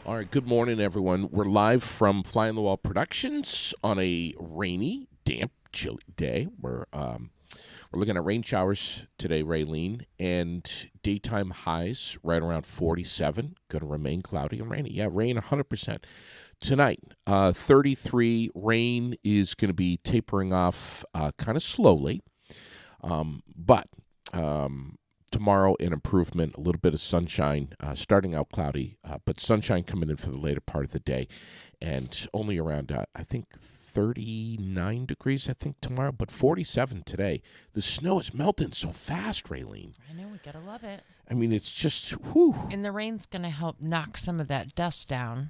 All right, good morning, everyone. We're live from Fly on the Wall Productions on a rainy, damp, chilly day. We're looking at rain showers today, Raylene, and daytime highs right around 47. Going to remain cloudy and rainy. Yeah, rain 100%. Tonight, 33. Rain is going to be tapering off kind of slowly, but tomorrow, an improvement, a little bit of sunshine, starting out cloudy, but sunshine coming in for the later part of the day, and only around, I think, 39 degrees, I think, tomorrow, but 47 today. The snow is melting so fast, Raylene. I know, we gotta love it. I mean, it's just, whew. And the rain's gonna help knock some of that dust down.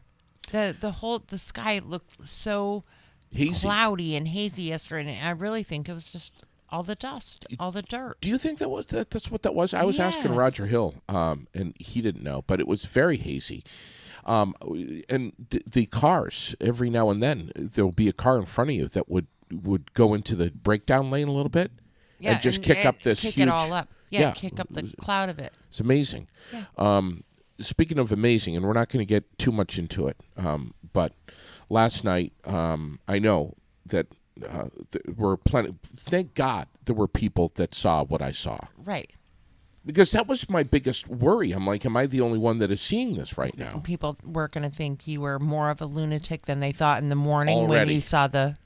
The sky looked so Hazy. cloudy and hazy yesterday, and I really think it was just all the dust, all the dirt. Do you think that's what that was? I was asking Yes. Roger Hill, and he didn't know, but it was very hazy. And the cars, every now and then, there'll be a car in front of you that would go into the breakdown lane a little bit, and just kick up this kick huge... it all up. Yeah, kick up the cloud of it. It's amazing. Yeah. Speaking of amazing, and we're not going to get too much into it, but last night, I know that there were plenty. Thank God there were people that saw what I saw. Right. Because that was my biggest worry. I'm like, am I the only one that is seeing this right now? People were going to think you were more of a lunatic than they thought in the morning when Already. you saw the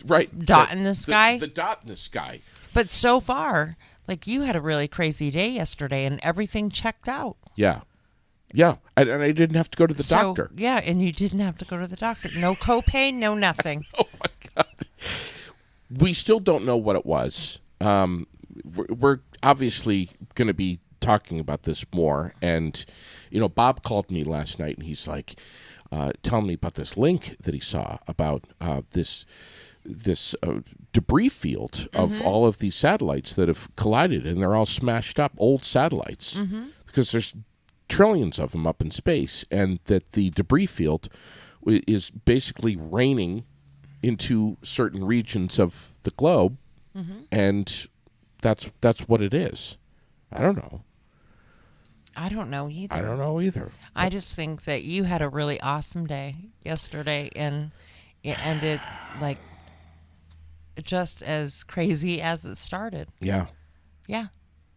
Right. dot in the sky. The dot in the sky. But so far, like, you had a really crazy day yesterday, and everything checked out. Yeah. Yeah. And I didn't have to go to the doctor. Yeah, and you didn't have to go to the doctor. No copay, no nothing. Oh, my God. We still don't know what it was. We're obviously going to be talking about this more. And, Bob called me last night, and he's like, telling me about this link that he saw about this debris field of all of these satellites that have collided, and they're all smashed up, old satellites, because there's trillions of them up in space, and that the debris field is basically raining into certain regions of the globe, and that's what it is. I don't know. I don't know either. I just think that you had a really awesome day yesterday, and it ended like just as crazy as it started. Yeah. Yeah.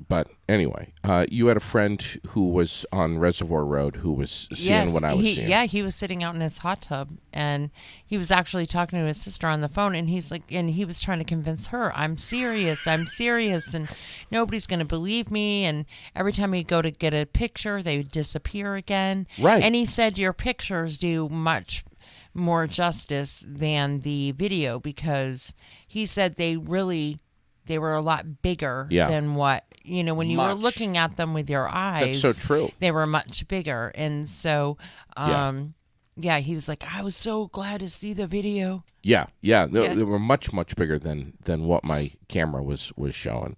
But anyway, you had a friend who was on Reservoir Road who was seeing what I was seeing. Yeah, he was sitting out in his hot tub, and he was actually talking to his sister on the phone, and he was trying to convince her, I'm serious, and nobody's going to believe me, and every time he'd go to get a picture, they would disappear again. Right. And he said your pictures do much more justice than the video, because he said they were a lot bigger than what, when you were looking at them with your eyes. That's so true. They were much bigger. And so, he was like, I was so glad to see the video. Yeah. They were much, much bigger than what my camera was showing.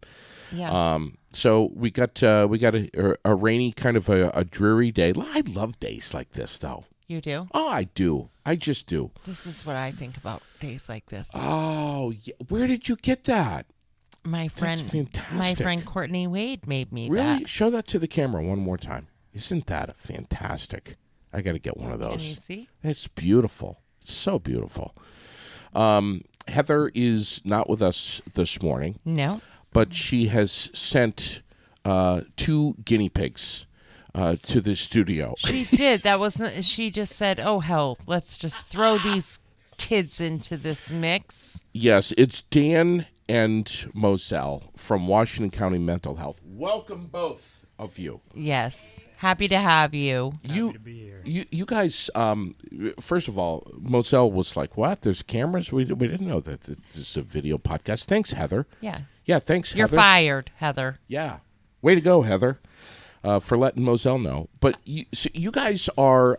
Yeah. So we got a rainy, kind of a dreary day. I love days like this, though. You do? Oh, I do. I just do. This is what I think about days like this. Oh, yeah. Where did you get that? My friend Courtney Wade made me really? that. Show that to the camera one more time. Isn't that fantastic? I got to get one of those. Can you see? It's beautiful. It's so beautiful. Heather is not with us this morning. No. But she has sent 2 guinea pigs to the studio. She did. She just said, oh, hell, let's just throw these kids into this mix. Yes, it's Dan and Moselle from Washington County Mental Health. Welcome, both of you. Yes. Happy to have you. Happy to be here. You guys, first of all, Moselle was like, what? There's cameras? We didn't know that this is a video podcast. Thanks, Heather. Yeah. Yeah, thanks, You're Heather. fired, Heather. Yeah. Way to go, Heather, for letting Moselle know. But you guys are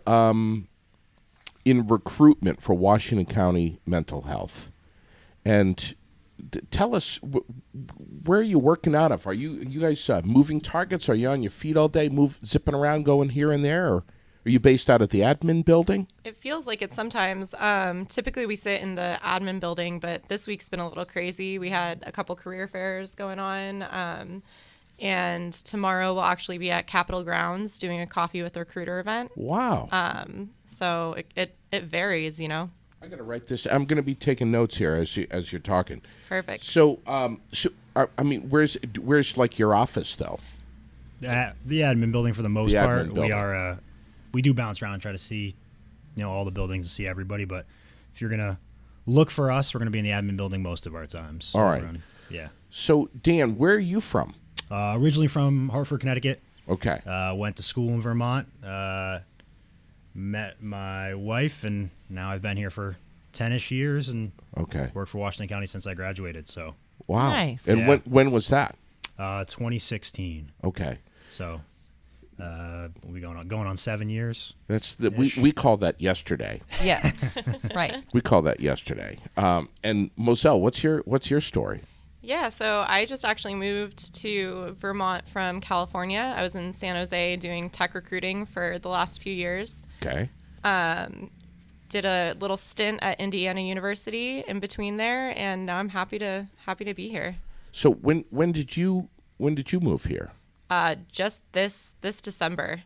in recruitment for Washington County Mental Health. And tell us, where are you working out of? Are you guys moving targets? Are you on your feet all day, zipping around, going here and there? Or are you based out of the admin building? It feels like it sometimes. Typically we sit in the admin building, but this week's been a little crazy. We had a couple career fairs going on. And tomorrow we'll actually be at Capitol Grounds doing a Coffee with the Recruiter event. Wow. So it varies, you know. I got to write this. I'm going to be taking notes here as you're talking. Perfect. So, I mean, where's like your office though? The admin building for the most The part. admin building. We do bounce around and try to see, all the buildings and see everybody. But if you're gonna look for us, we're gonna be in the admin building most of our times. All right. Yeah. So, Dan, where are you from? Originally from Hartford, Connecticut. Okay. Went to school in Vermont. Met my wife, and now I've been here for 10-ish years, and worked for Washington County since I graduated. So. Wow. Nice. And Yeah. when was that? 2016. Okay. So. We'll be going on 7 years. That's we call that yesterday. Yeah. Right. We call that yesterday. And Moselle, what's your story? Yeah, so I just actually moved to Vermont from California. I was in San Jose doing tech recruiting for the last few years. Okay. Did a little stint at Indiana University in between there, and now I'm happy to be here. So when did you move here? Just this December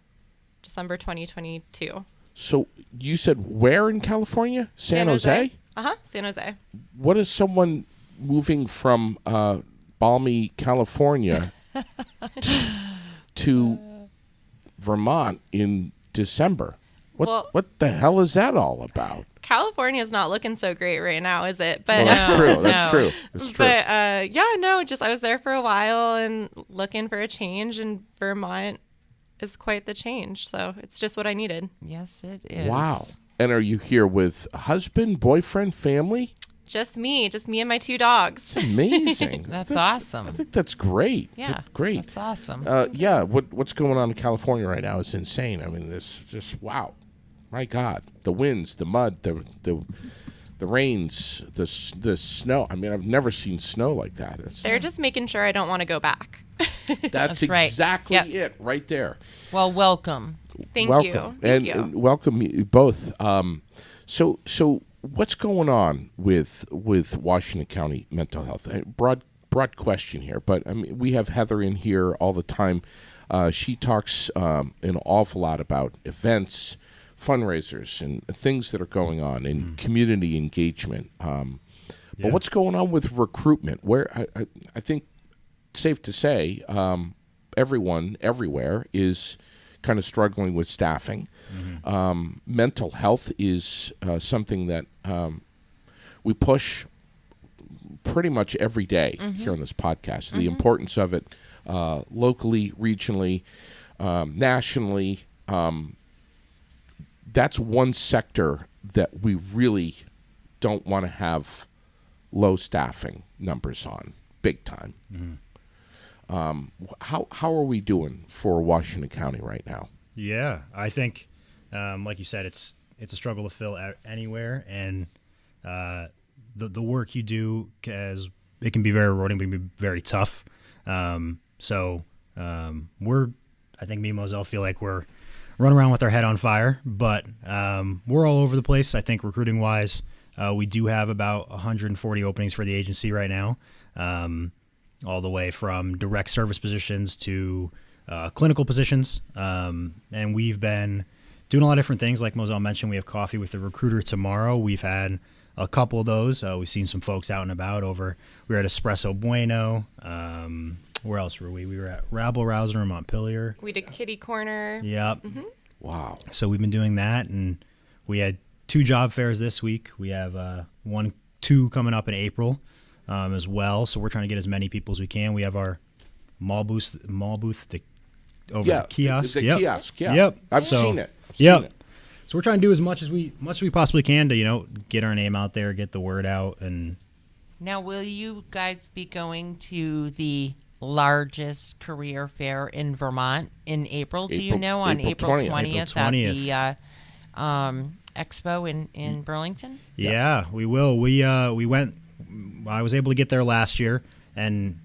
2022. So you said where in California? San Jose? San Jose. What is someone moving from balmy California to Vermont in December? What the hell is that all about? California's not looking so great right now, is it? Well, But that's true. That's true. That's true. But just I was there for a while and looking for a change, and Vermont is quite the change. So it's just what I needed. Yes, it is. Wow. And are you here with a husband, boyfriend, family? Just me and my 2 dogs. It's amazing. That's awesome. I think that's great. Yeah. Great. That's awesome. Yeah. What's going on in California right now is insane. I mean, this just wow. My God, the winds, the mud, the rains, the snow. I mean, I've never seen snow like that. They're just making sure I don't want to go back. That's right. exactly Yep. it right there. Well, welcome. Thank Welcome. you. Thank you. Welcome you both. So what's going on with Washington County mental health? Broad question here, but I mean, we have Heather in here all the time. She talks an awful lot about events, fundraisers, and things that are going on in community engagement. But what's going on with recruitment? Where I think safe to say everyone everywhere is kind of struggling with staffing. Mental health is something that we push pretty much every day here on this podcast. The importance of it locally, regionally, nationally. That's one sector that we really don't want to have low staffing numbers on, big time. How are we doing for Washington County right now? Yeah, I think, like you said, it's a struggle to fill anywhere, and the work you do, as it can be very rewarding, but it can be very tough. I think me and Moselle feel like we're running around with our head on fire, but we're all over the place. I think recruiting wise, we do have about 140 openings for the agency right now, all the way from direct service positions to clinical positions. And we've been doing a lot of different things. Like Moselle mentioned, we have coffee with the recruiter tomorrow. We've had a couple of those. We've seen some folks out and about over. We were at Espresso Bueno. Where else were we? We were at Rabble Rouser in Montpelier. We did Kitty Corner. Yep. Wow. So we've been doing that, and we had 2 job fairs this week. We have 2 coming up in April as well. So we're trying to get as many people as we can. We have our mall booth over the kiosk. The kiosk. Yeah. Yep. I've seen it. So we're trying to do as much as we possibly can to get our name out there, get the word out, and. Now, will you guys be going to the largest career fair in Vermont in April? Do you know, on April 20th at the expo in Burlington? Yeah, we will. We went. I was able to get there last year, and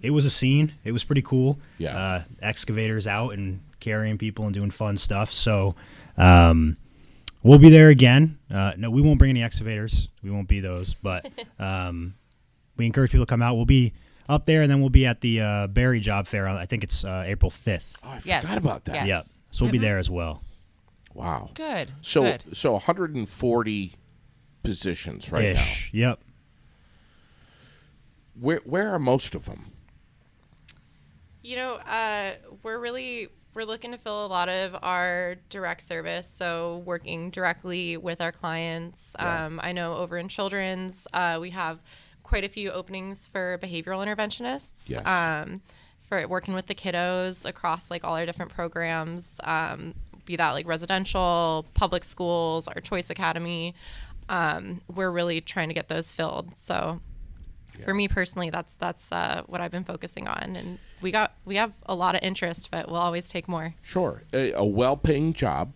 it was a scene. It was pretty cool. Yeah, excavators out and carrying people and doing fun stuff. So we'll be there again. No, we won't bring any excavators. We won't be those, but we encourage people to come out. We'll be up there, and then we'll be at the Berry Job Fair. I think it's April 5th. Oh, I Yes. forgot about that. Yes. Yep. So we'll be there as well. Wow. Good. So Good. so 140 positions right Ish. Yep. now. Where are most of them? We're looking to fill a lot of our direct service, so working directly with our clients. Yeah. I know over in children's, we have quite a few openings for behavioral interventionists. Yes. For working with the kiddos across like all our different programs, be that like residential, public schools, our Choice Academy. We're really trying to get those filled. So for me personally, that's what I've been focusing on, and we have a lot of interest, but we'll always take more. Sure. A well-paying job,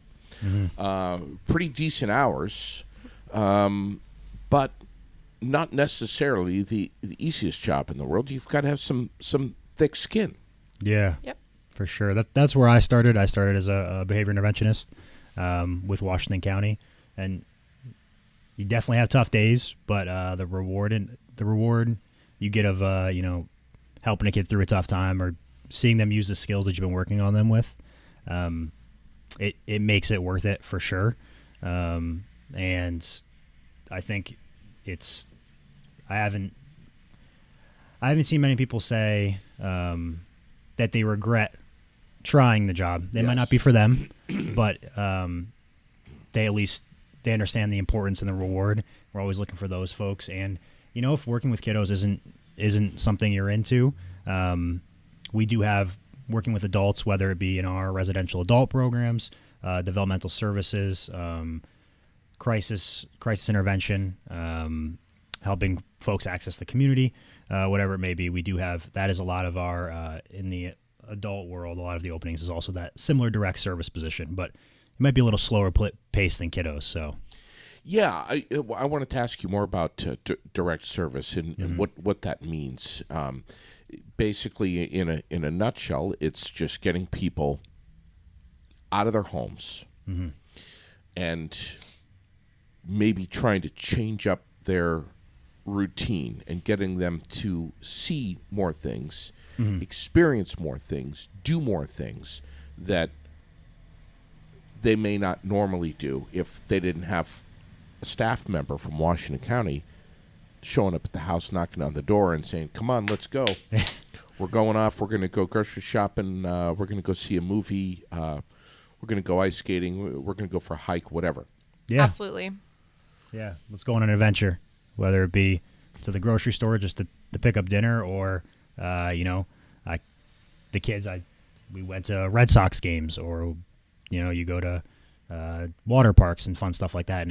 pretty decent hours, but not necessarily the easiest job in the world. You've got to have some thick skin. Yeah. Yep. For sure. That's where I started. I started as a behavior interventionist with Washington County, and you definitely have tough days, but the reward you get of helping a kid through a tough time or seeing them use the skills that you've been working on them with, it makes it worth it for sure. And I think I haven't seen many people say that they regret trying the job. They might not be for them, but they understand the importance and the reward. We're always looking for those folks. And if working with kiddos isn't something you're into, we do have working with adults, whether it be in our residential adult programs, developmental services, crisis intervention, helping folks access the community, whatever it may be. We do have that is a lot of our in the adult world. A lot of the openings is also that similar direct service position, but it might be a little slower pace than kiddos. So. Yeah, I wanted to ask you more about direct service and what that means. Basically, in a nutshell, it's just getting people out of their homes and maybe trying to change up their routine and getting them to see more things, experience more things, do more things that they may not normally do if they didn't have a staff member from Washington County showing up at the house, knocking on the door and saying, "Come on, let's go. We're going off. We're going to go grocery shopping. We're going to go see a movie. We're going to go ice skating. We're going to go for a hike, whatever." Yeah. Absolutely. Yeah, let's go on an adventure, whether it be to the grocery store just to pick up dinner or, the kids, we went to Red Sox games or, you go to water parks and fun stuff like that.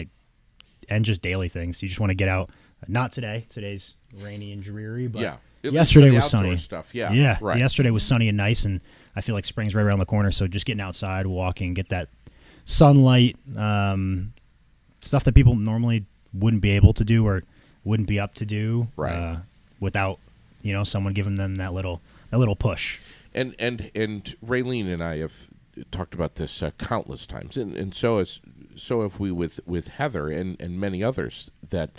And just daily things. You just want to get out. Not today. Today's rainy and dreary, but yesterday was sunny. Stuff. Yeah, right. Yesterday was sunny and nice, and I feel like spring's right around the corner. So just getting outside, walking, get that sunlight, stuff that people normally wouldn't be able to do or wouldn't be up to do, right? Without someone giving them that little push. And Raylene and I have talked about this countless times, and so have we with Heather and many others, that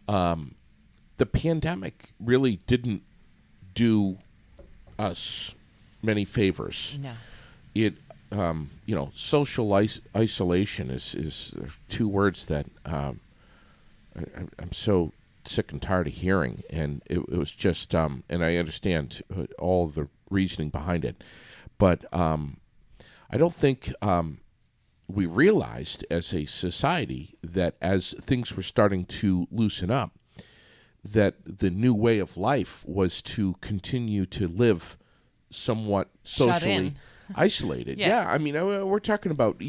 the pandemic really didn't do us many favors. No. It social isolation is two words that I'm so sick and tired of hearing, and it was just and I understand all the reasoning behind it, but I don't think we realized as a society that as things were starting to loosen up, that the new way of life was to continue to live somewhat socially isolated. Yeah. I mean, we're talking about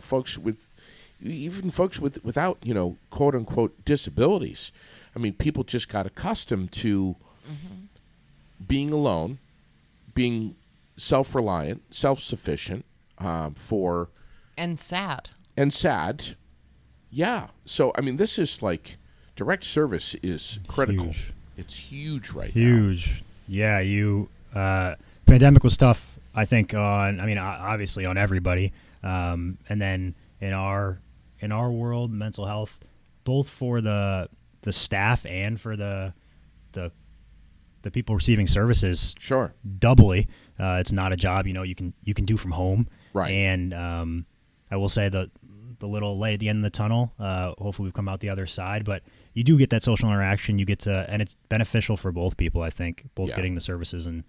folks without quote unquote disabilities. I mean, people just got accustomed to being alone, being self-reliant, self-sufficient, and sad. Yeah. So I mean, this is like direct service is critical. Huge. It's huge right Huge. Yeah. Pandemic was tough, I think, obviously on everybody. And then in our world, mental health, both for the staff and for the the people receiving services Sure. doubly. It's not a job you can do from home. Right. And I will say the little light at the end of the tunnel. Hopefully we've come out the other side, but you do get that social interaction. You get to, and it's beneficial for both people. I think both Yeah. getting the services and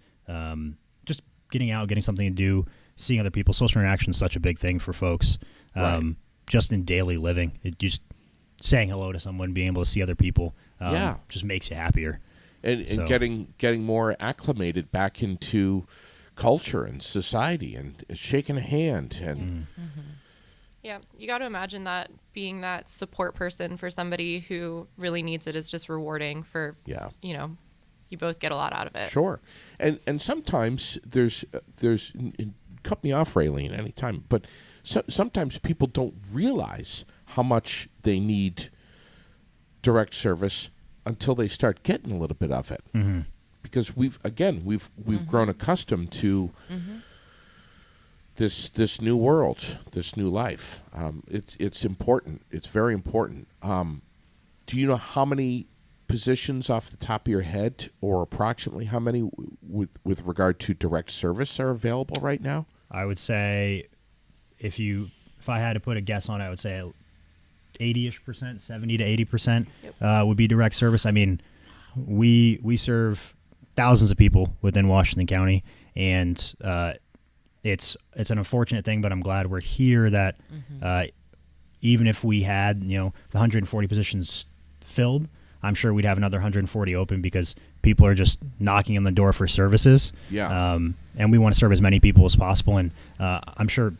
just getting out, getting something to do, seeing other people. Social interaction is such a big thing for folks. Right. Just in daily living, it just saying hello to someone, being able to see other people, Yeah. just makes you happier. And So- getting more acclimated back into culture and society and shaking a hand and Yeah, you got to imagine that being that support person for somebody who really needs it is just rewarding for, yeah. You both get a lot out of it. Sure. And sometimes there's cut me off, Raylene, anytime, but sometimes people don't realize how much they need direct service until they start getting a little bit of it. Mm-hmm. Because we've grown accustomed to this new world, this new life. It's important. It's very important. Do you know how many positions off the top of your head, or approximately how many with regard to direct service are available right now? I would say if I had to put a guess on it, I would say 80-ish%, 70 to 80% would be direct service. I mean, we serve thousands of people within Washington County, and it's an unfortunate thing, but I'm glad we're here that even if we had the 140 positions filled, I'm sure we'd have another 140 open because people are just knocking on the door for services. Yeah. And we want to serve as many people as possible. And I'm sure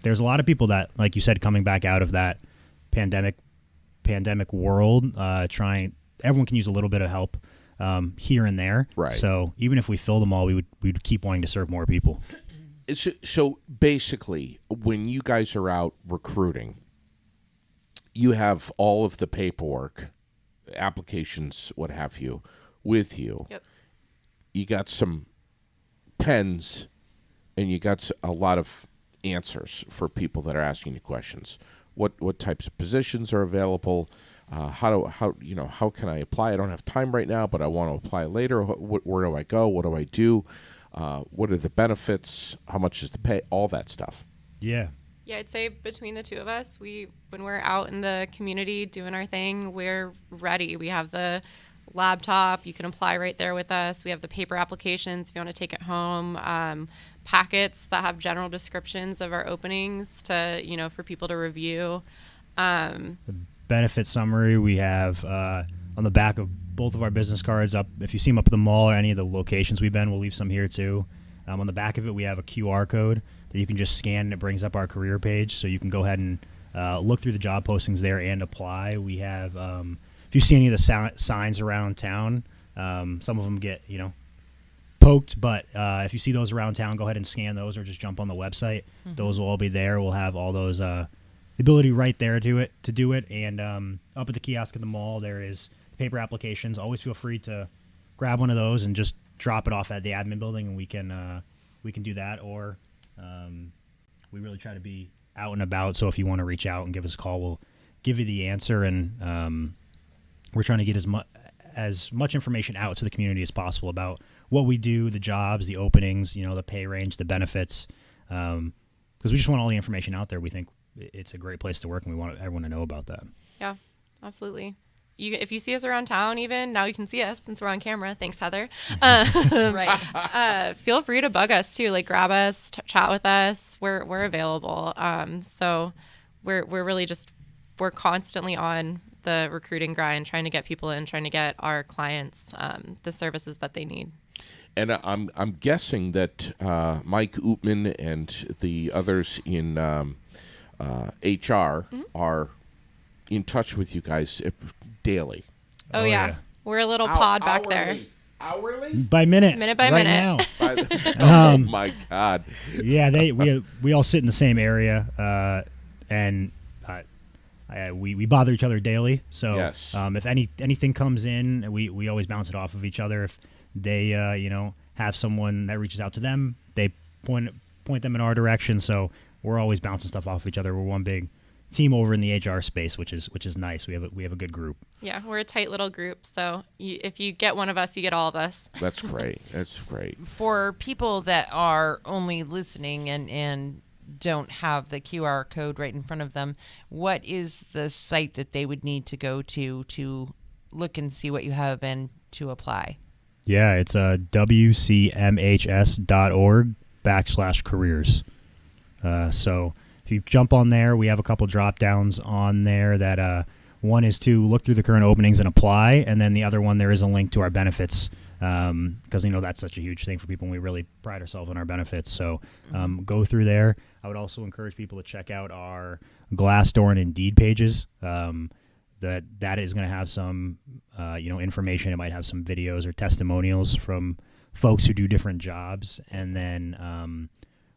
there's a lot of people that, like you said, coming back out of that pandemic world, everyone can use a little bit of help here and there. Right. So even if we filled them all, we would keep wanting to serve more people. So basically, when you guys are out recruiting, you have all of the paperwork, applications, what have you, with you. Yep. You got some pens, and you got a lot of answers for people that are asking you questions. What types of positions are available? How can I apply? I don't have time right now, but I want to apply later. Where do I go? What do I do? What are the benefits? How much is the pay? All that stuff. Yeah. Yeah, I'd say between the two of us, when we're out in the community doing our thing, we're ready. We have the laptop. You can apply right there with us. We have the paper applications if you want to take it home. Packets that have general descriptions of our openings for people to review. The benefit summary we have on the back of both of our business cards up. If you see them up at the mall or any of the locations we've been, we'll leave some here too. On the back of it, we have a QR code that you can just scan, and it brings up our career page. So you can go ahead and look through the job postings there and apply. We have, if you see any of the signs around town, some of them get, poked, but if you see those around town, go ahead and scan those or just jump on the website. Mm-hmm. Those will all be there. We'll have all those, the ability right there to do it. And up at the kiosk at the mall, there is paper applications. Always feel free to grab one of those and just drop it off at the admin building, and we can do that. Or we really try to be out and about, so if you want to reach out and give us a call, we'll give you the answer. And we're trying to get as much information out to the community as possible about what we do, the jobs, the openings, the pay range, the benefits, because we just want all the information out there. We think it's a great place to work, and we want everyone to know about that. Yeah, absolutely. If you see us around town, even now you can see us since we're on camera. Thanks, Heather. Right. Feel free to bug us too. Like grab us, chat with us. We're available. So we're really we're constantly on the recruiting grind, trying to get people in, trying to get our clients the services that they need. And I'm guessing that Mike Ootman and the others in HR are in touch with you guys daily. Oh yeah. We're a little pod back there. Hourly? By minute. Minute by right minute. Now. Oh my God. Yeah, we all sit in the same area, and we bother each other daily. So Yes. If anything comes in, we always bounce it off of each other. If they have someone that reaches out to them, they point them in our direction. So we're always bouncing stuff off of each other. We're one big team over in the HR space, which is nice. We have a good group. Yeah, we're a tight little group. So if you get one of us, you get all of us. That's great. That's great. For people that are only listening and don't have the QR code right in front of them, what is the site that they would need to go to look and see what you have and to apply? Yeah, it's wcmhs.org/careers. So if you jump on there, we have a couple drop downs on there that one is to look through the current openings and apply, and then the other one, there is a link to our benefits, because that's such a huge thing for people, and we really pride ourselves on our benefits. So go through there. I would also encourage people to check out our Glassdoor and Indeed pages. That is going to have some information. It might have some videos or testimonials from folks who do different jobs, and then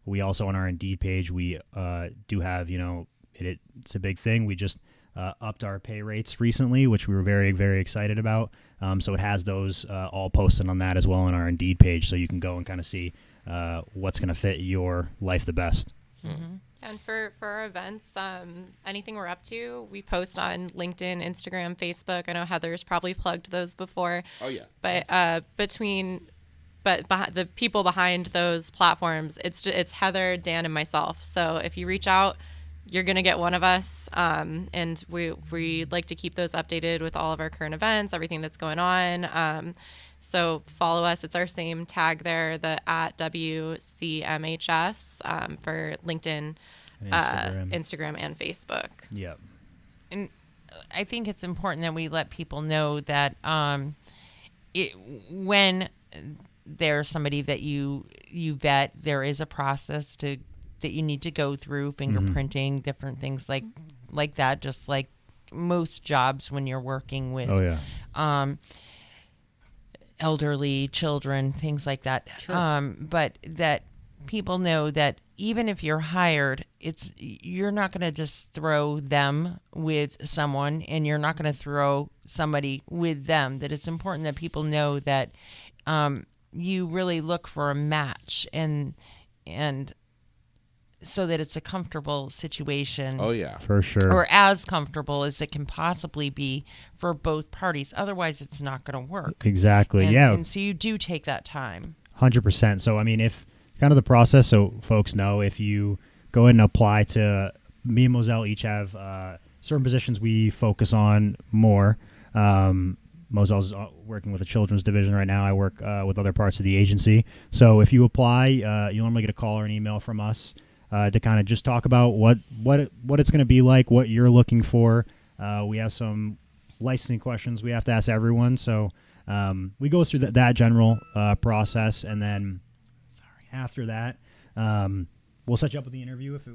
we also, on our Indeed page, we do have, it's a big thing. We just upped our pay rates recently, which we were very, very excited about. So it has those all posted on that as well on our Indeed page, so you can go and kind of see what's going to fit your life the best. Mm-hmm. And for our events, anything we're up to, we post on LinkedIn, Instagram, Facebook. I know Heather's probably plugged those before. Oh, yeah. But the people behind those platforms, it's Heather, Dan, and myself. So if you reach out, you're going to get one of us. And we like to keep those updated with all of our current events, everything that's going on. So follow us. It's our same tag there, the @WCMHS for LinkedIn, Instagram, and Facebook. Yep. And I think it's important that we let people know that when there's somebody that you vet, there is a process that you need to go through, fingerprinting, different things like that, just like most jobs when you're working with elderly children, things like that. Sure. But that people know that even if you're hired, you're not going to just throw them with someone, and you're not going to throw somebody with them. That it's important that people know that you really look for a match, and so that it's a comfortable situation. Oh, yeah. For sure. Or as comfortable as it can possibly be for both parties. Otherwise, it's not going to work. Exactly. And, yeah. And so you do take that time. 100%. So, if kind of the process, so folks know, if you go ahead and apply to, me and Moselle each have certain positions we focus on more. Moselle's working with the children's division right now. I work with other parts of the agency. So if you apply, you normally get a call or an email from us to kind of just talk about what it's going to be like, what you're looking for. We have some licensing questions we have to ask everyone. So we go through that general process, and then after that, we'll set you up with the interview if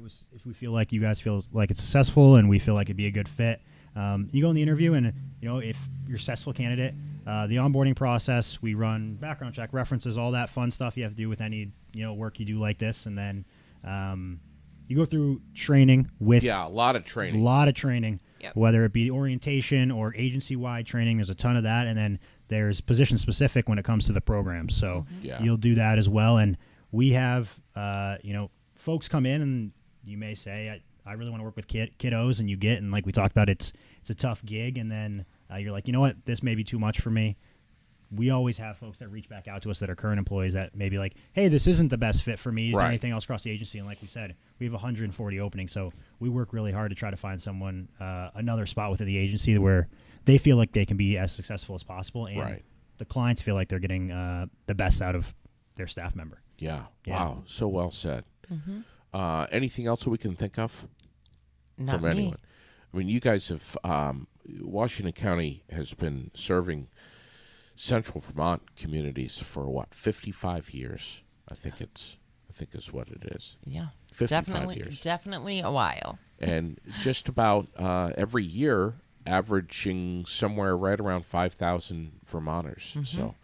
we feel like you guys feel like it's successful and we feel like it'd be a good fit. You go in the interview, and if you're a successful candidate, the onboarding process, we run background check, references, all that fun stuff you have to do with any work you do like this, and then you go through training with a lot of training. Yep. Whether it be orientation or agency-wide training. There's a ton of that, and then there's position-specific when it comes to the program. So you'll do that as well, and we have folks come in, and you may say, I really want to work with kiddos, and and like we talked about, it's a tough gig, and then you're like, you know what, this may be too much for me. We always have folks that reach back out to us that are current employees that may be like, hey, this isn't the best fit for me. Is there anything else across the agency? And like we said, we have 140 openings, so we work really hard to try to find someone another spot within the agency where they feel like they can be as successful as possible, and the clients feel like they're getting the best out of their staff member. Yeah. Wow. So well said. Mm-hmm. Anything else that we can think of Not from me. anyone? I mean, you guys have Washington County has been serving Central Vermont communities for 55 years. I think is what it is. Yeah. 55 years. Definitely a while. And just about every year, averaging somewhere right around 5,000 Vermonters. Mm-hmm. So,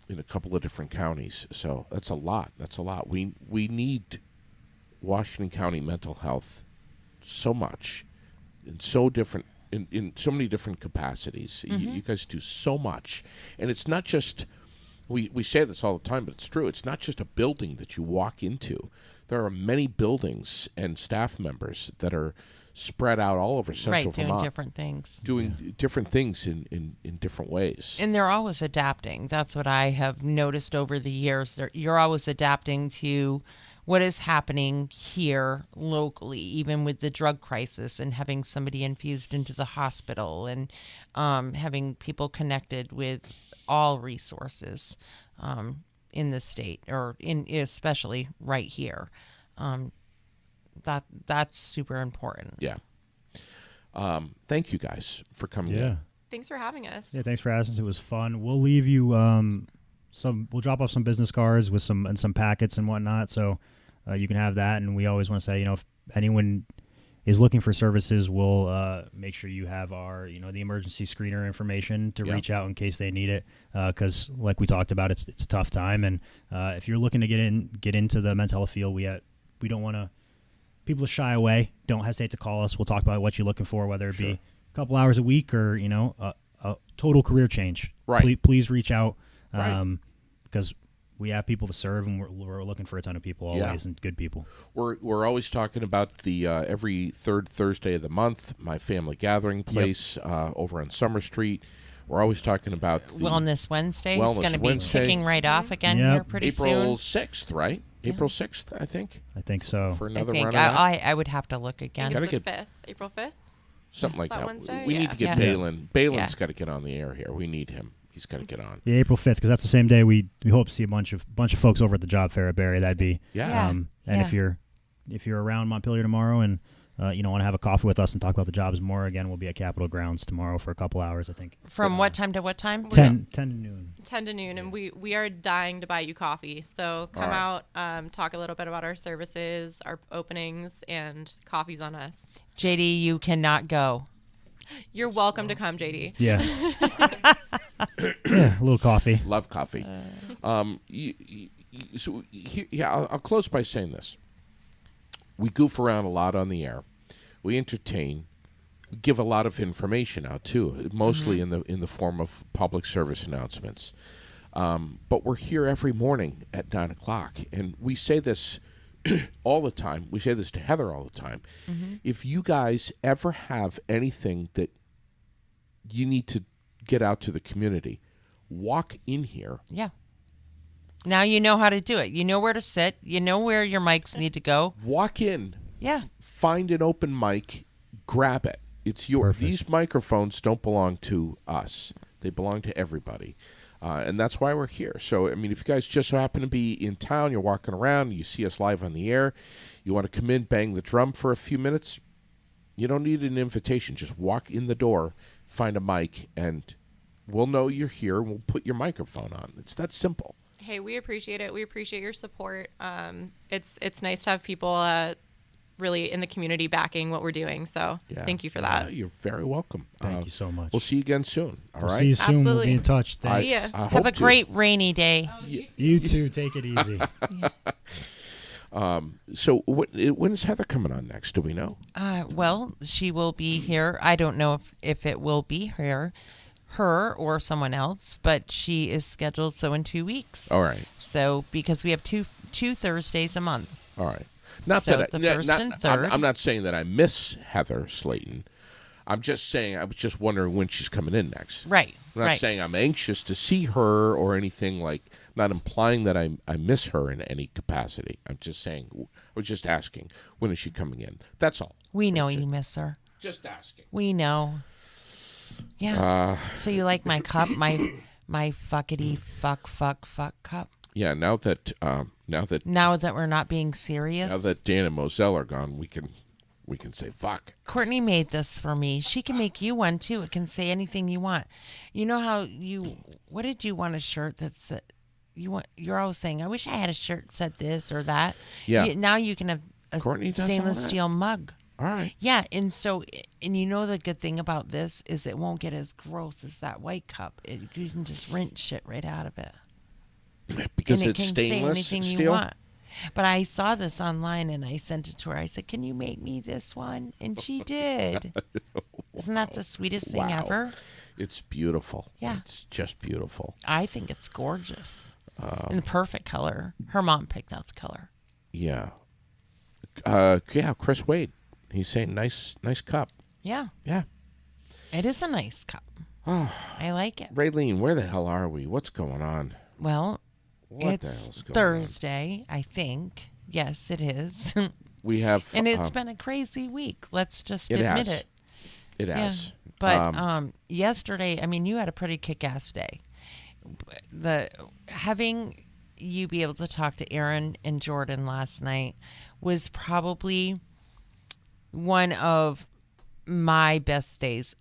in a couple of different counties. So that's a lot. We need Washington County mental health so much, in so many different capacities. Mm-hmm. You guys do so much, and it's not just. We say this all the time, but it's true. It's not just a building that you walk into. there are many buildings and staff members that are spread out all over Central Right, doing Vermont. different things. Doing different things in different ways. And they're always adapting. That's what I have noticed over the years. You're always adapting to what is happening here locally, even with the drug crisis and having somebody infused into the hospital and having people connected with all resources in the state, or especially right here. That's super important. Yeah. Thank you guys for coming Yeah. in. Thanks for having us. Yeah, thanks for asking us. It was fun. We'll leave you we'll drop off some business cards with some packets and whatnot, so you can have that. And we always want to say, if anyone is looking for services, we'll make sure you have our, the emergency screener information to reach out in case they need it. Because like we talked about, it's a tough time, and if you're looking to get into the mental health field, we don't want people to shy away. Don't hesitate to call us. We'll talk about what you're looking for, whether it be a couple hours a week or a total career change. Right. Please reach out, because we have people to serve, and we're looking for a ton of people always, and good people. We're always talking about the every third Thursday of the month, my family gathering place over on Summer Street. We're always talking about the Wellness Wednesday is going to be Wednesday. kicking right off again Yep. here pretty April soon. 6th, right? April 6th, I think, I think so. for I another think run of that. I would have to look I again. think Gotta it's the get- 5th, April 5th. Something like that that. Wednesday? We need to get Yeah. Balin. Balin's Yeah. got to get on the air here. We need him. He's got to get on. Yeah, April 5th, because that's the same day we hope to see a bunch of folks over at the job fair at Barry. That'd be Yeah. And Yeah. if you're around Montpelier tomorrow and want to have a coffee with us and talk about the jobs more, again, we'll be at Capitol Grounds tomorrow for a couple hours, I think. From what time to what time? 10 to noon. 10 to noon, and we are dying to buy you coffee. So come All out, talk a little bit about our services, our openings, and coffee's on us. JD, you cannot go. You're welcome to come, JD. Yeah. Yeah, a little coffee. Love coffee. I'll close by saying this. We goof around a lot on the air. We entertain. We give a lot of information out too, mostly in the form of public service announcements. But we're here every morning at 9:00, and we say this all the time. We say this to Heather all the time. If you guys ever have anything that you need to get out to the community, walk in here. Yeah. Now you know how to do it. You know where to sit. You know where your mics need to go. Walk in. Yeah. Find an open mic. Grab it. It's yours. Perfect. These microphones don't belong to us. They belong to everybody. And that's why we're here. So, I mean, if you guys just so happen to be in town, you're walking around, you see us live on the air, you want to come in, bang the drum for a few minutes, you don't need an invitation. Just walk in the door, find a mic, and we'll know you're here, and we'll put your microphone on. It's that simple. Hey, we appreciate it. We appreciate your support. It's nice to have people really in the community backing what we're doing. So thank you for that. You're very welcome. Thank you so much. We'll see you again soon. All We'll right. see you soon. We'll Absolutely. be in touch. I- Thanks. See ya. I Have hope a to. great rainy day. You too. Take it easy. So when is Heather coming on next? Do we know? Well, she will be here. I don't know if it will be her or someone else, but she is scheduled so in 2 weeks. All right. So because we have two Thursdays a month. All right. Not So that the first and third. I'm not saying that I miss Heather Slayton. I'm just saying I was just wondering when she's coming in next. Right. I'm not right. saying I'm anxious to see her or anything like. Not implying that I miss her in any capacity. I'm just saying. I was just asking when is she coming in. That's all. We know you miss her. Just asking. We know. Yeah. So you like my cup, my fuckity fuck cup. Yeah. Now that Now that we're not being serious. now that Dan and Moselle are gone, we can say fuck. Courtney made this for me. She can make you one too. It can say anything you want. You know how what did you want a shirt that said you're always saying, I wish I had a shirt that said this or that. Yeah. Now you can have a Courtney does all stainless that? steel mug. All right. Yeah, and you know the good thing about this is it won't get as gross as that white cup. You can just rinse shit right out of it. Because and it it's can stainless say anything steel. you want. But I saw this online and I sent it to her. I said, "Can you make me this one?" And she did. Isn't that the sweetest thing Wow. ever? It's beautiful. Yeah. It's just beautiful. I think it's gorgeous. In the perfect color. Her mom picked out the color. Yeah. Yeah, Chris Wade. He's saying nice cup. Yeah, Yeah. it is a nice cup. I like it. Raylene, where the hell are we? What's going on? Well, What the it's hell's going Thursday, I think. Yes, it is. on? We have, and it's been a crazy week. Let's just admit it. It has. But yesterday, I mean, you had a pretty kick-ass day. Having you be able to talk to Aaron and Jordan last night was probably one of my best days.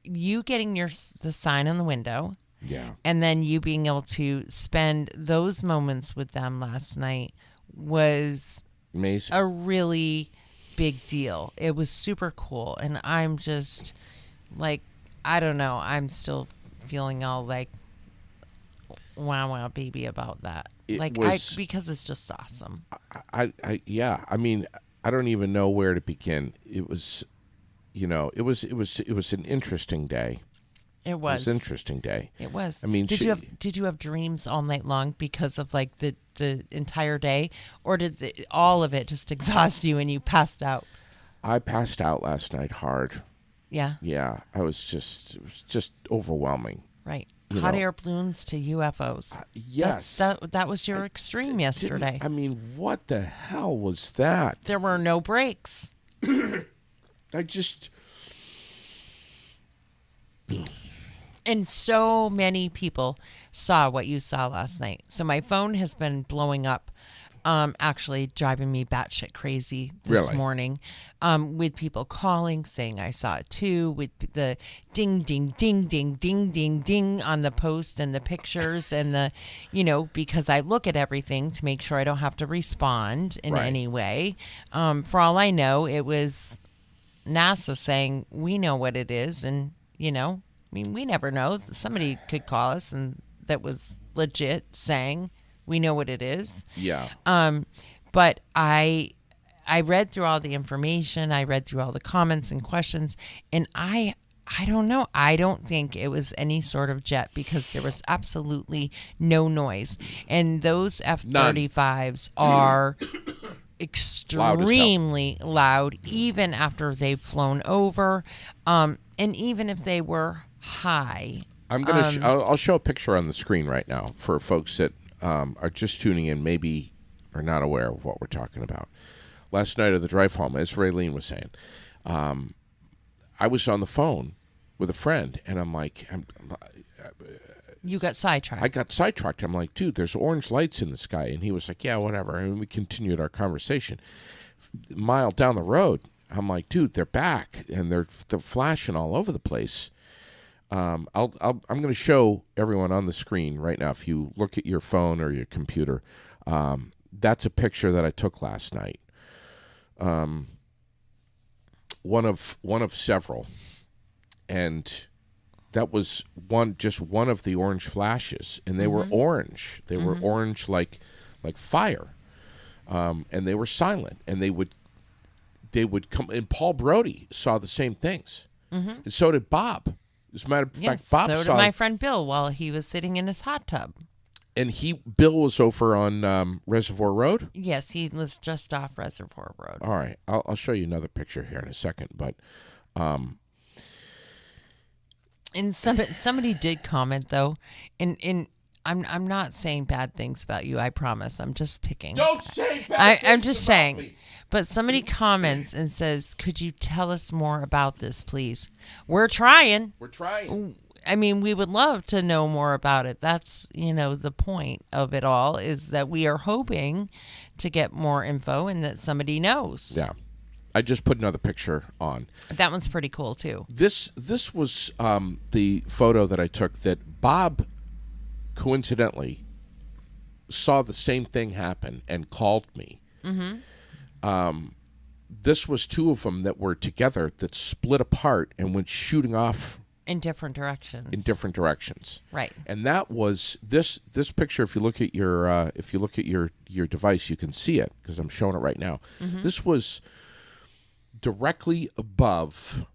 You getting the sign on the window, Yeah. and then you being able to spend those moments with them last night was Amazing. a really big deal. It was super cool, and I'm just like, I don't know, I'm still feeling all like wow baby about that. Because it's just awesome. Yeah. I mean, I don't even know where to begin. It was, it was an interesting day. It was an interesting day. It was. I mean, did you have dreams all night long because of like the entire day, or did all of it just exhaust you and you passed out? I passed out last night hard. Yeah. Yeah, it was just overwhelming. Right. You Hot know. air balloons to UFOs. Yes. That was your extreme yesterday. I mean, what the hell was that? There were no breaks. I just. And so many people saw what you saw last night. So my phone has been blowing up, actually driving me batshit crazy this Really? morning, with people calling, saying I saw it too, with the ding, ding, ding, ding, ding, ding, ding on the post and the pictures and because I look at everything to make sure I don't have to respond in Right. any way. For all I know, it was NASA saying, we know what it is, and, I mean, we never know. Somebody could call us and that was legit saying, we know what it is. Yeah. But I read through all the information. I read through all the comments and questions. And I don't know. I don't think it was any sort of jet because there was absolutely no noise. And those F-35s are extremely loud, even after they've flown over. And even if they were high. I'm gonna. I'll show a picture on the screen right now for folks that are just tuning in, maybe are not aware of what we're talking about. Last night of the drive home, as Raylene was saying, I was on the phone with a friend, and I'm like, You got sidetracked. I got sidetracked. I'm like, dude, there's orange lights in the sky, and he was like, yeah, whatever. And we continued our conversation. A mile down the road, I'm like, dude, they're back, and they're flashing all over the place. I'm going to show everyone on the screen right now. If you look at your phone or your computer, that's a picture that I took last night. One of several, and that was just one of the orange flashes, and they were orange. They were orange like fire, and they were silent, and they would come. And Paul Brody saw the same things, and so did Bob. As a matter of fact, Bob so saw did my friend Bill while he was sitting in his hot tub. And Bill was over on Reservoir Road? Yes, he lives just off Reservoir Road. All right. I'll show you another picture here in a second. But and somebody did comment, though, and I'm not saying bad things about you, I promise. I'm just picking. don't say bad I'm things just about saying. me. But somebody comments and says, could you tell us more about this, please? We're trying. We're trying. I mean, we would love to know more about it. That's, the point of it all is that we are hoping to get more info and that somebody knows. Yeah. I just put another picture on. That one's pretty cool, too. This was the photo that I took that Bob coincidentally saw the same thing happen and called me. This was two of them that were together that split apart and went shooting off In different directions. Right. Right. And that was this picture. If you look at your device, you can see it because I'm showing it right now. This was directly above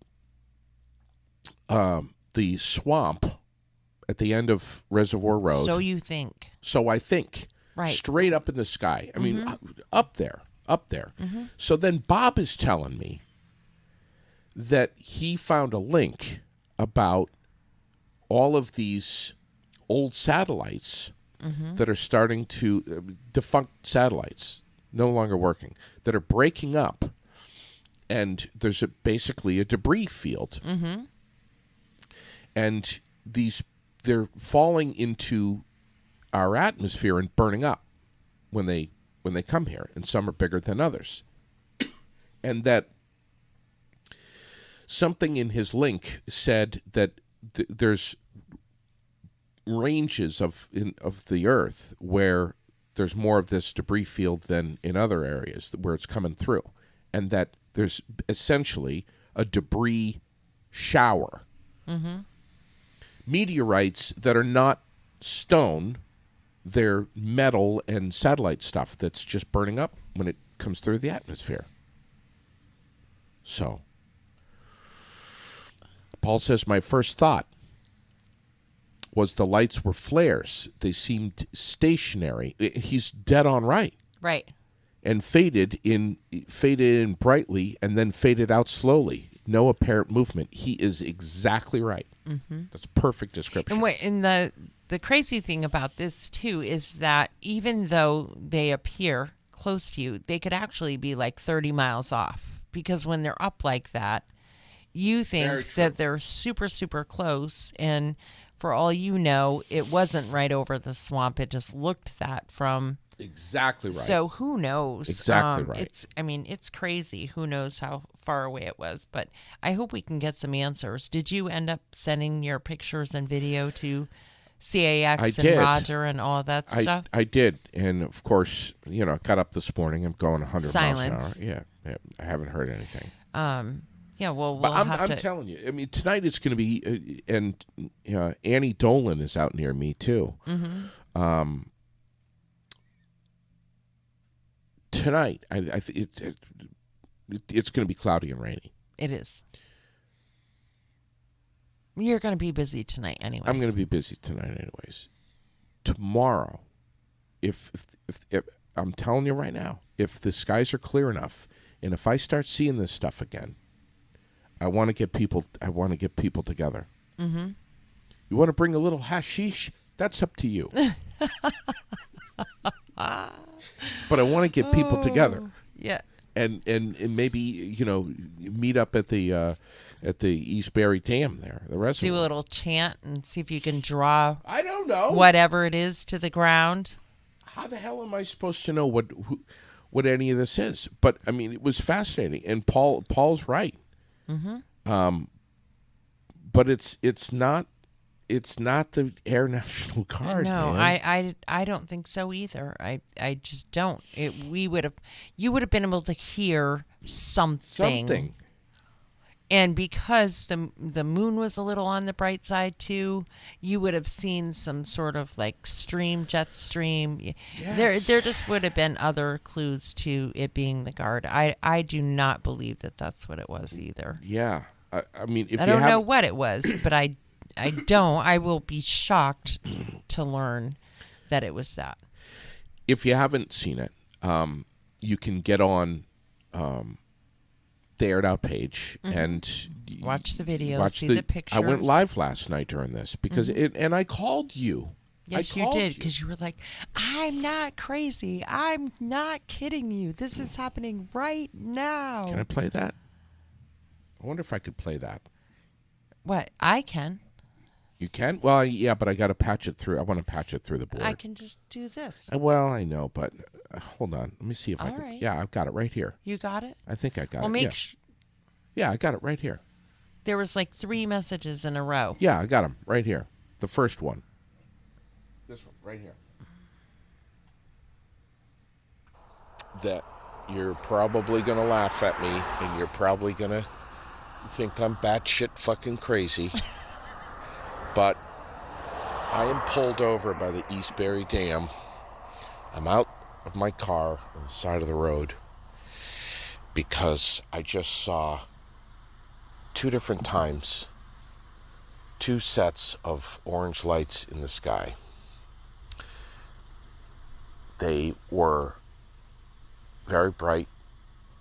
the swamp at the end of Reservoir Road. So you think. So I think. Right. Straight up in the sky. I mean, up there. up there. So then Bob is telling me that he found a link about all of these old satellites that are starting to, defunct satellites, no longer working, that are breaking up. And there's basically a debris field. And they're falling into our atmosphere and burning up when they come here. And some are bigger than others. And that something in his link said that there's ranges of the Earth where there's more of this debris field than in other areas where it's coming through, and that there's essentially a debris shower. Meteorites that are not stone, they're metal and satellite stuff that's just burning up when it comes through the atmosphere. So, Paul says, my first thought was the lights were flares. They seemed stationary. He's dead on right. Right. And faded in brightly and then faded out slowly. No apparent movement. He is exactly right. That's a perfect description. And the crazy thing about this too is that even though they appear close to you, they could actually be like 30 miles off, because when they're up like that, you think that they're super, super close, and for all you know, it wasn't right over the swamp. It just looked that from... Exactly right. So who knows? Exactly right. It's crazy. Who knows how far away it was? But I hope we can get some answers. Did you end up sending your pictures and video to CAX and Roger and all that stuff? I did. And of course, got up this morning. I'm going 100 Silence. miles an hour. Yeah. I haven't heard anything. Yeah, well, I'm telling you. I mean, tonight it's going to be, and Annie Dolan is out near me too. Tonight, it's going to be cloudy and rainy. It is. You're going to be busy tonight, anyways. I'm going to be busy tonight, anyways. Tomorrow, if I'm telling you right now, if the skies are clear enough, and if I start seeing this stuff again, I want to get people. I want to get people together. You want to bring a little hashish? That's up to you. But I want to get people together. Yeah. And maybe meet up at the East Barry Dam there. The rest do a little chant and see if you can draw. I don't know whatever it is to the ground. How the hell am I supposed to know what any of this is? But I mean, it was fascinating, and Paul's right. But it's not the Air National Guard. No, man. I don't think so either. I just don't. You would have been able to hear something. And because the moon was a little on the bright side too, you would have seen some sort of like jet stream. Yes. There just would have been other clues to it being the guard. I do not believe that that's what it was either. Yeah, I mean, if I don't know what it was, but I don't. I will be shocked to learn that it was that. If you haven't seen it, you can get on the Aired Out page and watch the video, see the pictures. I went live last night during this because and I called you. Yes, you did, because you were like, I'm not crazy. I'm not kidding you. This is happening right now. Can I play that? I wonder if I could play that. What? I can. You can? Well, yeah, but I got to patch it through. I want to patch it through the board. I can just do this. Well, I know, but hold on. Let me see if I can. Right. Yeah, I've got it right here. You got it? I think I got well, it. Yeah, I got it right here. There was like 3 messages in a row. Yeah, I got them right here. The first one. This one right here. That you're probably going to laugh at me, and you're probably going to think I'm batshit fucking crazy. But I am pulled over by the East Barry Dam. I'm out of my car on the side of the road because I just saw 2 different times 2 sets of orange lights in the sky. They were very bright.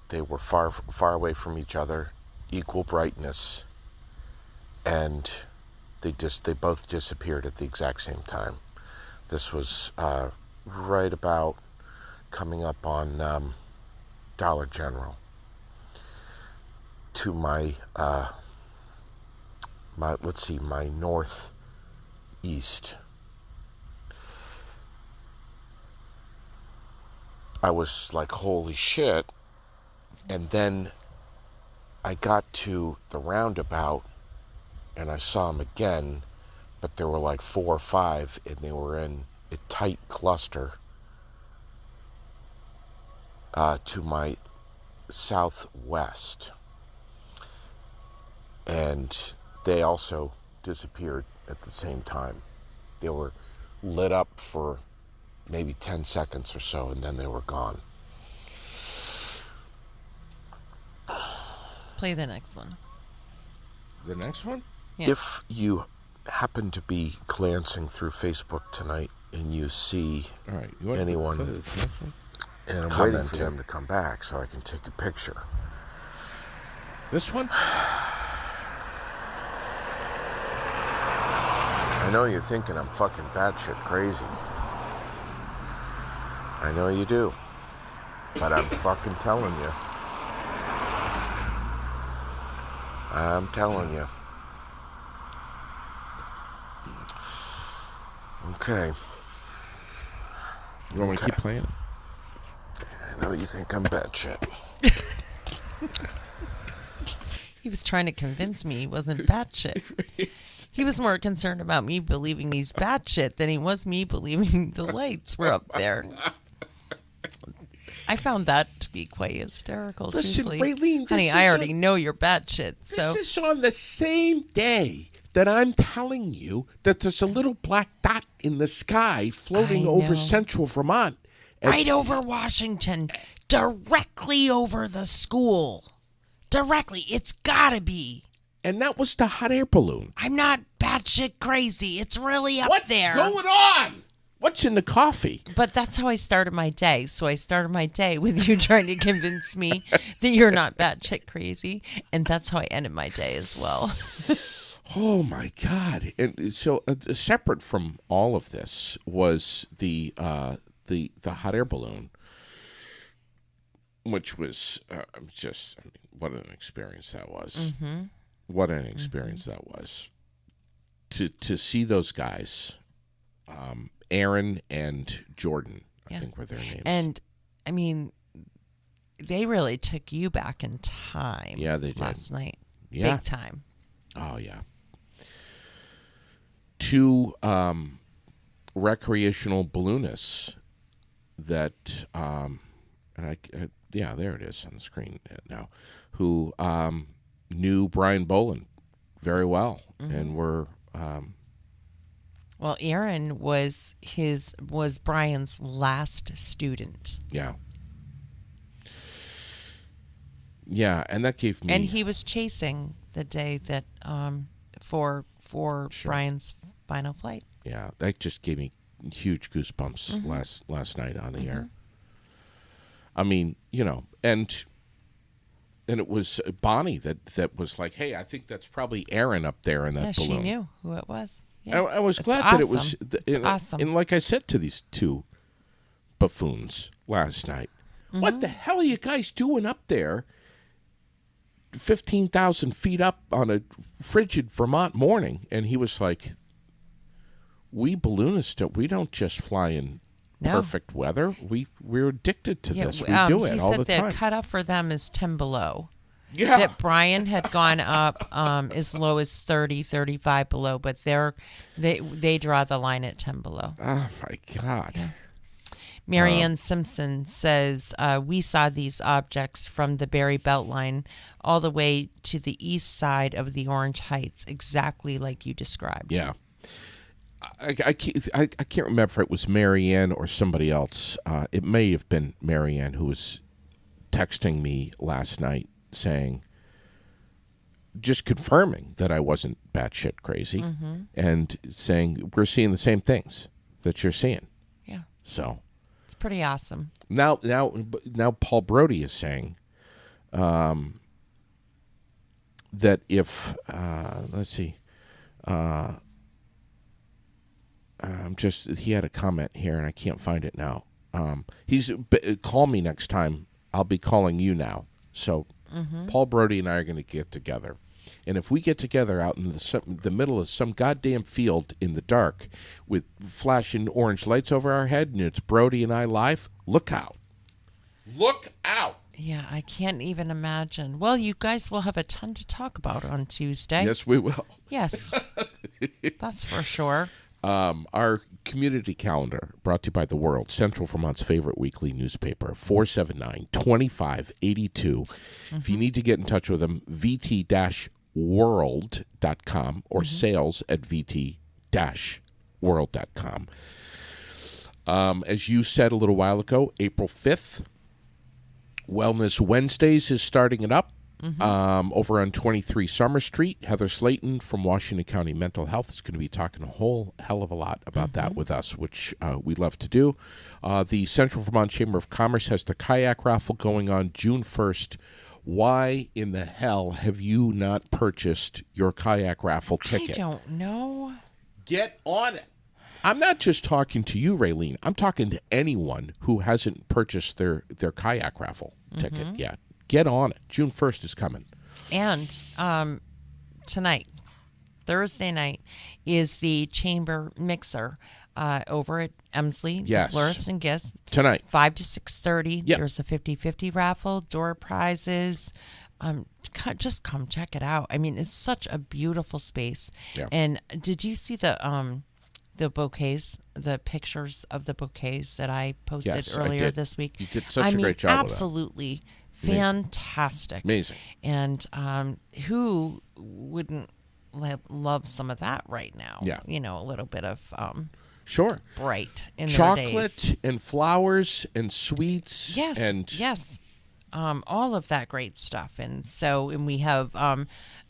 They were far away from each other, equal brightness, and they both disappeared at the exact same time. This was right about coming up on Dollar General to my northeast. I was like, holy shit. And then I got to the roundabout and I saw them again, but there were like 4 or 5 and they were in a tight cluster to my southwest. And they also disappeared at the same time. They were lit up for maybe 10 seconds or so, and then they were gone. Play the next one. The next one? Yeah. If you happen to be glancing through Facebook tonight and you see All right. You want anyone, to play the next one? and I'm waiting for them to come back so I can take a picture. This one? I know you're thinking I'm fucking batshit crazy. I know you do. But I'm fucking telling you. I'm telling you. Okay. You want me to keep playing? I know you think I'm batshit. He was trying to convince me he wasn't batshit. He was more concerned about me believing he's batshit than he was me believing the lights were up there. I found that to be quite hysterical. Listen, truthfully. Raylene, this honey, is I already know you're batshit. So This is on the same day that I'm telling you that there's a little black dot in the sky floating I over know. central Vermont. And right over Washington, directly over the school. Directly. It's gotta be. And that was the hot air balloon. I'm not batshit crazy. It's really up What's there. going on? What's in the coffee? But that's how I started my day. So I started my day with you trying to convince me that you're not batshit crazy. And that's how I ended my day as well. Oh, my God. And so separate from all of this was the hot air balloon, which was what an experience that was. Mm-hmm. What an experience that was. To see those guys, Aaron and Jordan, I think were their names. And, I mean, they really took you back in time. Yeah, they did. Last night. Yeah. Big time. Oh, yeah. 2 recreational balloonists that, there it is on the screen now, who knew Brian Boland very well and were... Well, Aaron was Brian's last student. Yeah. Yeah, and that gave me... And he was chasing the day that for Brian's final flight. Yeah, that just gave me huge goosebumps last night on the air. I mean, and it was Bonnie that was like, hey, I think that's probably Aaron up there in that balloon. She knew who it was. Yeah. I was It's glad awesome. that it was... It's awesome. And like I said to these 2 buffoons last night, what the hell are you guys doing up there 15,000 feet up on a frigid Vermont morning? And he was like, we balloonists, we don't just fly in perfect weather. We're addicted to this. We do it all the time. He said the cutoff for them is 10 below. Yeah. That Brian had gone up as low as 30, 35 below, but they draw the line at 10 below. Oh, my God. Yeah. Marianne Simpson says, we saw these objects from the Berry Beltline all the way to the east side of the Orange Heights, exactly like you described. Yeah. I can't remember if it was Marianne or somebody else. It may have been Marianne who was texting me last night saying, just confirming that I wasn't batshit crazy and saying, we're seeing the same things that you're seeing. Yeah. So, It's pretty awesome. Now, Paul Brody is saying that if let's see, he had a comment here and I can't find it now. Call me next time. I'll be calling you now. So Paul Brody and I are going to get together. And if we get together out in the middle of some goddamn field in the dark with flashing orange lights over our head and it's Brody and I live, look out. Look out. Yeah, I can't even imagine. Well, you guys will have a ton to talk about on Tuesday. Yes, we will. Yes, that's for sure. Our community calendar brought to you by The World, Central Vermont's favorite weekly newspaper, 479-2582. If you need to get in touch with them, vt-world.com or sales at vt-world.com. As you said a little while ago, April 5th, Wellness Wednesdays is starting it up. Over on 23 Summer Street. Heather Slayton from Washington County Mental Health is going to be talking a whole hell of a lot about that with us, which we love to do. The Central Vermont Chamber of Commerce has the kayak raffle going on June 1st. Why in the hell have you not purchased your kayak raffle ticket? I don't know. Get on it. I'm not just talking to you, Raylene. I'm talking to anyone who hasn't purchased their kayak raffle ticket yet. Get on it. June 1st is coming. And tonight, Thursday night, is the chamber mixer over at Emsley, Yes. Florist and Gifts. Tonight. 5 to 6:30. Yep. There's a 50-50 raffle, door prizes. Just come check it out. I mean, it's such a beautiful space. Yeah. And did you see the bouquets, the pictures of the bouquets that I posted Yes, I love did. this week? You did such a great job with that. Absolutely fantastic. Amazing. And who wouldn't love some of that right now? Yeah. You know, a little bit of Sure. bright in their Chocolate days. and flowers and sweets. Yes. And yes. All of that great stuff. And we have,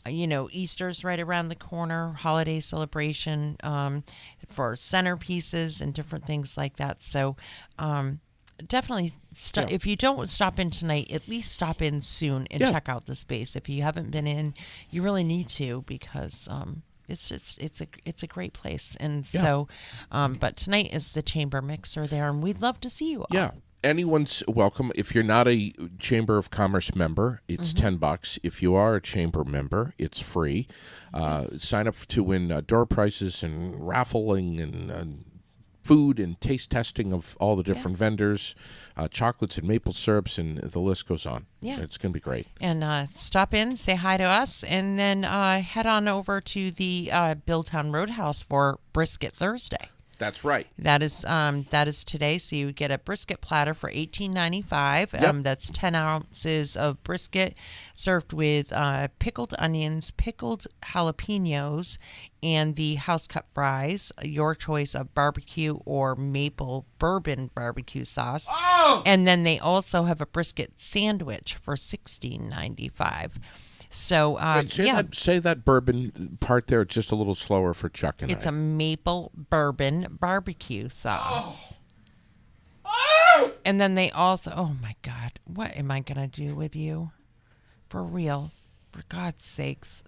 Easter's right around the corner, holiday celebration for centerpieces and different things like that. So, definitely, if you don't stop in tonight, at least stop in soon and check out the space. If you haven't been in, you really need to, because it's a great place. And so, but tonight is the chamber mixer there, and we'd love to see you all. yeah, anyone's welcome. If you're not a Chamber of Commerce member, it's $10. If you are a Chamber member, it's free. Sign up to win door prizes and raffling and food and taste testing of all the different vendors, chocolates and maple syrups, and the list goes on. Yeah. It's going to be great. And stop in, say hi to us, and then head on over to the Billtown Roadhouse for Brisket Thursday. That's right. That is today. So you get a brisket platter for $18.95. Yep. That's 10 ounces of brisket served with pickled onions, pickled jalapenos, and the house cut fries. Your choice of barbecue or maple bourbon barbecue sauce. Oh! And then they also have a brisket sandwich for $16.95. So, say that bourbon part there just a little slower for Chuck and it's I. a maple bourbon barbecue sauce. Oh! And then they also, oh my God, what am I going to do with you? For real. For God's sakes.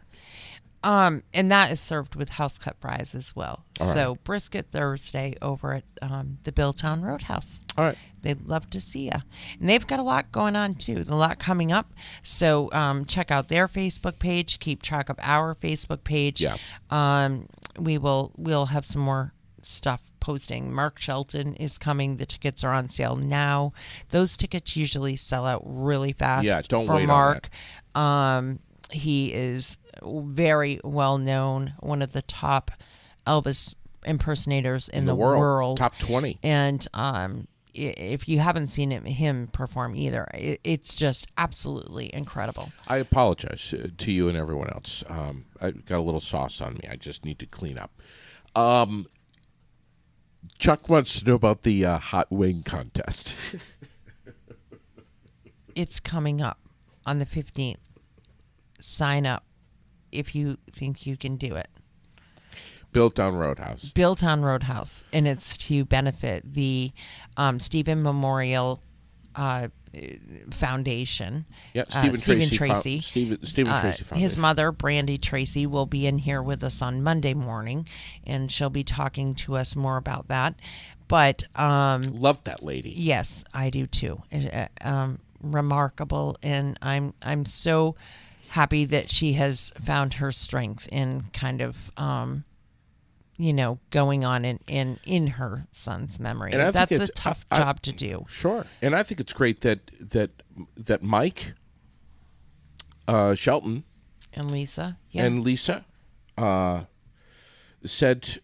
And that is served with house cut fries as well. All So right. Brisket Thursday over at the Billtown Roadhouse. All right. They'd love to see you. And they've got a lot going on too, a lot coming up. So check out their Facebook page. Keep track of our Facebook page. Yeah. We'll have some more stuff posting. Mark Shelton is coming. The tickets are on sale now. Those tickets usually sell out really fast. Yeah, don't for wait Mark. on He is very well known, one of the top Elvis impersonators in the world. Top 20. And if you haven't seen him perform either, it's just absolutely incredible. I apologize to you and everyone else. I got a little sauce on me. I just need to clean up. Chuck wants to know about the hot wing contest. It's coming up on the 15th. Sign up if you think you can do it. Billtown Roadhouse. Billtown Roadhouse, and it's to benefit the Stephen Memorial Foundation. Yeah, Stephen Tracy. Stephen Tracy Foundation. His mother, Brandy Tracy, will be in here with us on Monday morning, and she'll be talking to us more about that. But love that lady. yes, I do too. Remarkable, and I'm so happy that she has found her strength in kind of going on in her son's memory. And I think That's a it's- tough job to do. Sure, and I think it's great that Mike, Shelton, And Lisa, yeah, and Lisa said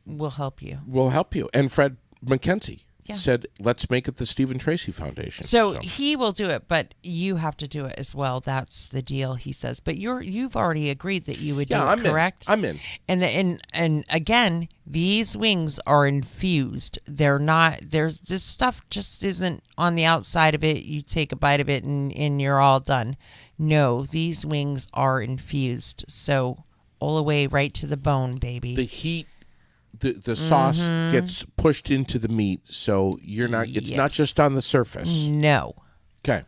we'll help you. we'll help you, and Fred McKenzie Yeah. said let's make it the Stephen Tracy Foundation. So he will do it, but you have to do it as well. That's the deal, he says. But you've already agreed that you would do Yeah, it, I'm in. correct? I'm in. And again, these wings are infused. They're not. There's this stuff just isn't on the outside of it. You take a bite of it and you're all done. No, these wings are infused. So all the way right to the bone, baby. The heat, the sauce gets pushed into the meat, so you're not. It's not Yes. just on the surface. No. Okay.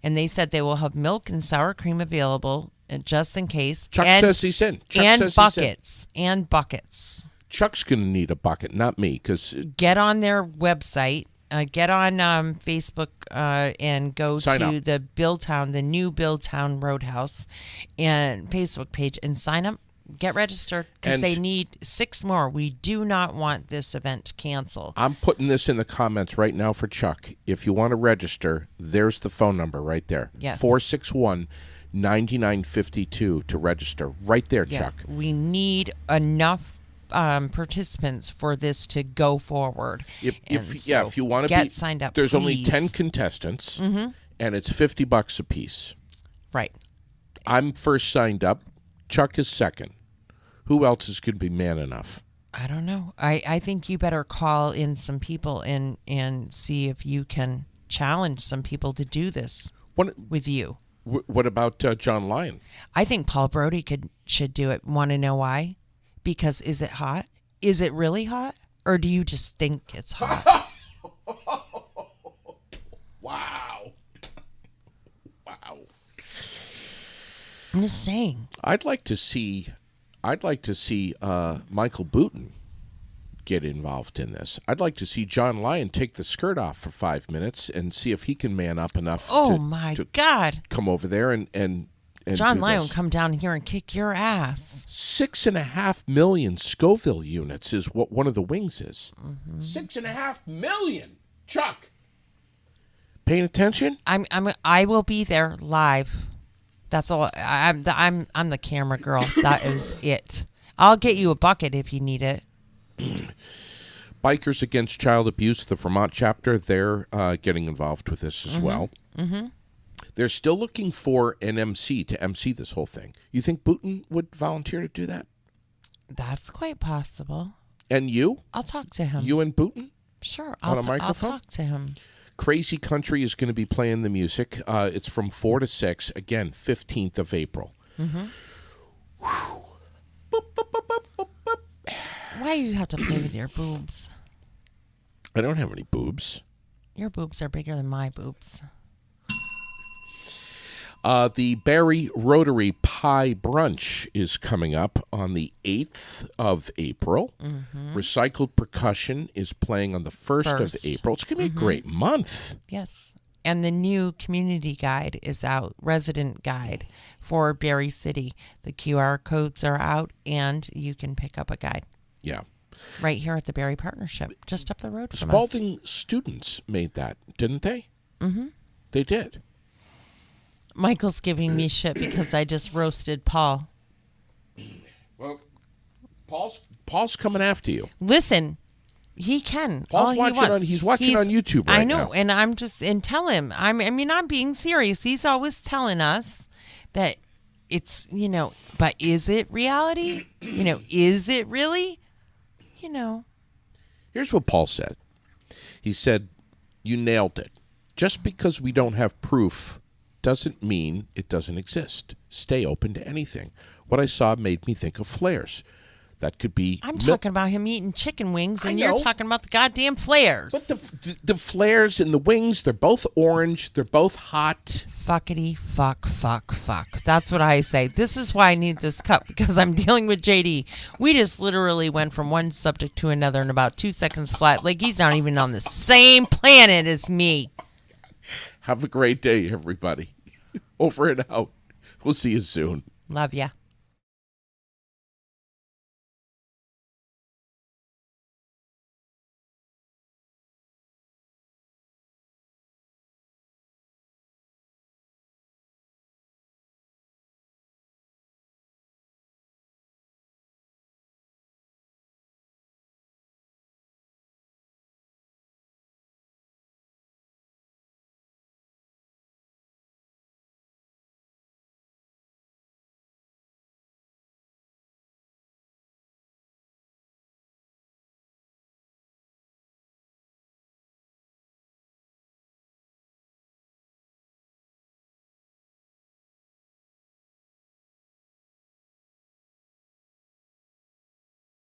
And they said they will have milk and sour cream available just in case. Chuck and, says he's in. Chuck and says he's in. buckets. And buckets. Chuck's gonna need a bucket, not me, because Get on their website. Get on Facebook and go Sign to up. the new Billtown Roadhouse and Facebook page and sign up. Get registered because And- they need 6 more. We do not want this event to cancel. I'm putting this in the comments right now for Chuck. If you want to register, there's the phone number right there. Yes. 461-9952 to register. Right there, Yeah, Chuck. we need enough participants for this to go forward. If And you want to get signed up, there's only please. 10 contestants, and it's $50 a piece. Right. I'm first signed up. Chuck is second. Who else is going to be man enough? I don't know. I think you better call in some people and see if you can challenge some people to do this What with you. What about John Lyon? I think Paul Brody should do it. Want to know why? Because is it hot? Is it really hot? Or do you just think it's hot? Wow. I'm just saying. I'd like to see Michael Booton get involved in this. I'd like to see John Lyon take the skirt off for 5 minutes and see if he can man up enough Oh to my God. come over there and John do Lyon this. will come down here and kick your ass. 6.5 million Scoville units is what one of the wings is. 6.5 million. Chuck, paying attention? I will be there live. That's all. I'm the camera girl. That is it. I'll get you a bucket if you need it. Bikers Against Child Abuse, the Vermont chapter, they're getting involved with this as well. Mm-hmm. They're still looking for an MC to MC this whole thing. You think Booton would volunteer to do that? That's quite possible. And you? I'll talk to him. You and Booton? Sure. On a I'll microphone? talk to him. Crazy Country is going to be playing the music. It's from 4 to 6. Again, 15th of April. Why do you have to play with your boobs? I don't have any boobs. Your boobs are bigger than my boobs. The Barry Rotary Pie Brunch is coming up on the 8th of April. Recycled Percussion is playing on the 1st of April. It's going to be a great month. Yes. And the new community guide is out, resident guide for Barry City. The QR codes are out, and you can pick up a guide Yeah. right here at the Barry Partnership, just up the road from us. Spalding students made that, didn't they? Mm-hmm. They did. Michael's giving me shit because I just roasted Paul. Well, Paul's coming after you. Listen, he can. Paul's all he watching wants. on- he's watching on YouTube I right know, now. and I'm just and tell him. I'm being serious. He's always telling us that it's but is it reality? Is it really? Here's what Paul said. He said, "You nailed it. Just because we don't have proof doesn't mean it doesn't exist. Stay open to anything. What I saw made me think of flares. That could be. I'm talking about him eating chicken wings, and I you're know. talking about the goddamn flares. But the flares and the wings, they're both orange. They're both hot. Fuckity fuck. That's what I say. This is why I need this cup, because I'm dealing with JD. We just literally went from one subject to another in about 2 seconds flat. Like he's not even on the same planet as me. Have a great day, everybody. Over and out. We'll see you soon. Love ya.